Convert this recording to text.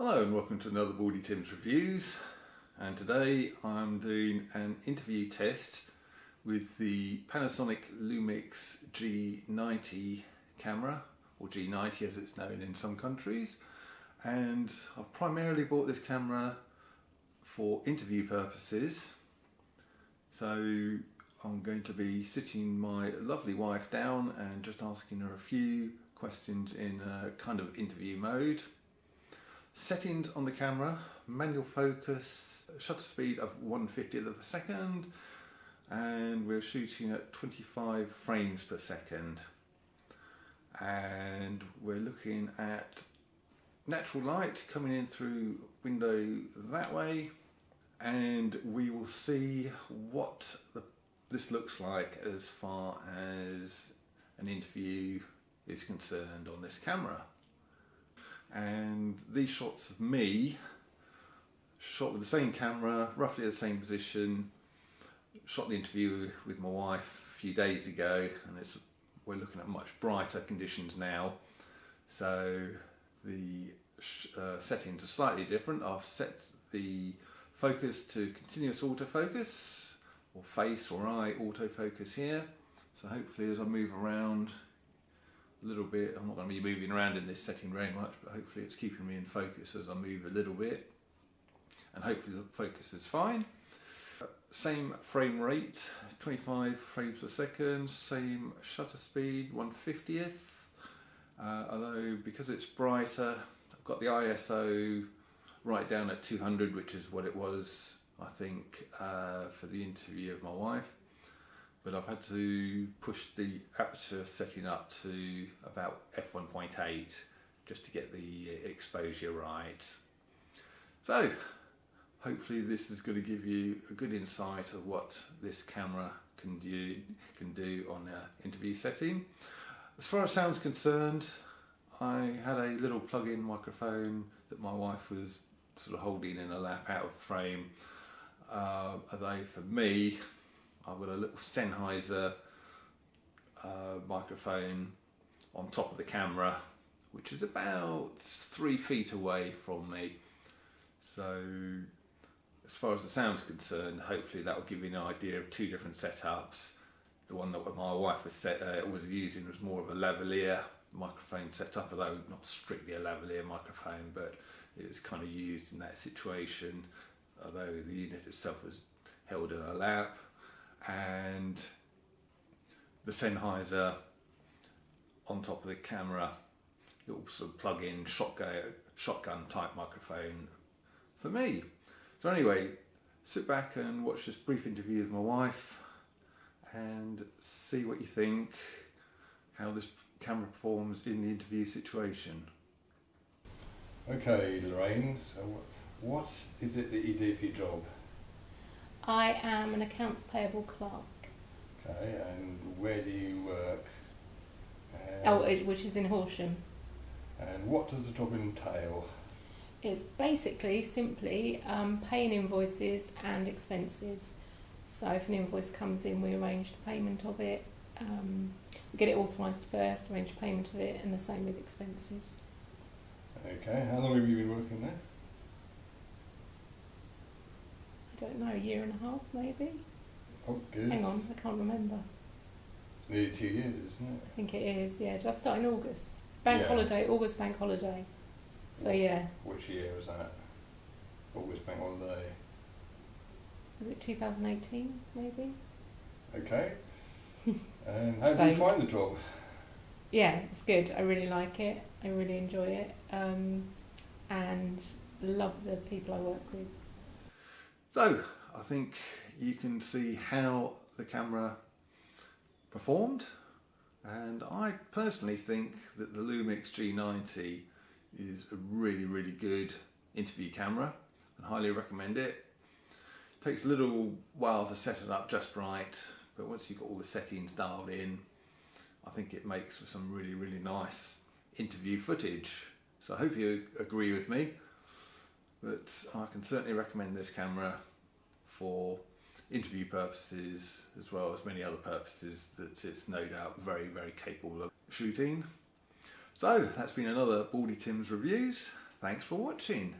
Hello and welcome to another Baldy Tim's Reviews, and today I'm doing an interview test with the Panasonic Lumix G90 camera, or G90 as it's known in some countries, and I've primarily bought this camera for interview purposes. So I'm going to be sitting my lovely wife down and just asking her a few questions in a kind of interview mode. Settings on the camera: manual focus, shutter speed of 1/50th of a second, and we're shooting at 25 frames per second. And we're looking at natural light coming in through window that way, and we will see what this looks like as far as an interview is concerned on this camera. And these shots of me, shot with the same camera, roughly the same position, shot the interview with my wife a few days ago, and we're looking at much brighter conditions now, so the settings are slightly different. I've set the focus to continuous autofocus, or face or eye autofocus here, so hopefully as I move around a little bit, I'm not going to be moving around in this setting very much, but hopefully it's keeping me in focus as I move a little bit, and hopefully the focus is fine. Same frame rate, 25 frames per second, same shutter speed, 1/50th, although because it's brighter I've got the ISO right down at 200, which is what it was I think for the interview of my wife. But I've had to push the aperture setting up to about f1.8 just to get the exposure right. So hopefully this is going to give you a good insight of what this camera can do on an interview setting. As far as sound's concerned, I had a little plug-in microphone that my wife was sort of holding in her lap out of frame, although for me I've got a little Sennheiser microphone on top of the camera, which is about 3 feet away from me. So as far as the sound's concerned, hopefully that will give you an idea of two different setups. The one that my wife was using was more of a lavalier microphone setup, although not strictly a lavalier microphone, but it was kind of used in that situation, although the unit itself was held in her lap. And the Sennheiser on top of the camera, little sort of plug-in shotgun type microphone for me. So anyway, sit back and watch this brief interview with my wife and see what you think, how this camera performs in the interview situation. Okay, Lorraine, so what is it that you do for your job? I am an accounts payable clerk. Okay, and where do you work? Which is in Horsham. And what does the job entail? It's basically simply paying invoices and expenses. So if an invoice comes in, we arrange the payment of it. We get it authorised first, arrange payment of it, and the same with expenses. Okay, how long have you been working there? I don't know, a year and a half maybe? Oh, good. Hang on, I can't remember. Nearly 2 years, isn't it? I think it is, yeah. Just started in August. August bank holiday. So yeah. Which year was that? August bank holiday. Was it 2018 maybe? Okay. And how do you find the job? Yeah, it's good. I really like it. I really enjoy it. And love the people I work with. So, I think you can see how the camera performed, and I personally think that the Lumix G90 is a really, really good interview camera and highly recommend it. It takes a little while to set it up just right, but once you've got all the settings dialed in, I think it makes for some really, really nice interview footage. So I hope you agree with me. But I can certainly recommend this camera for interview purposes as well as many other purposes that it's no doubt very, very capable of shooting. So that's been another Baldy Tim's Reviews. Thanks for watching.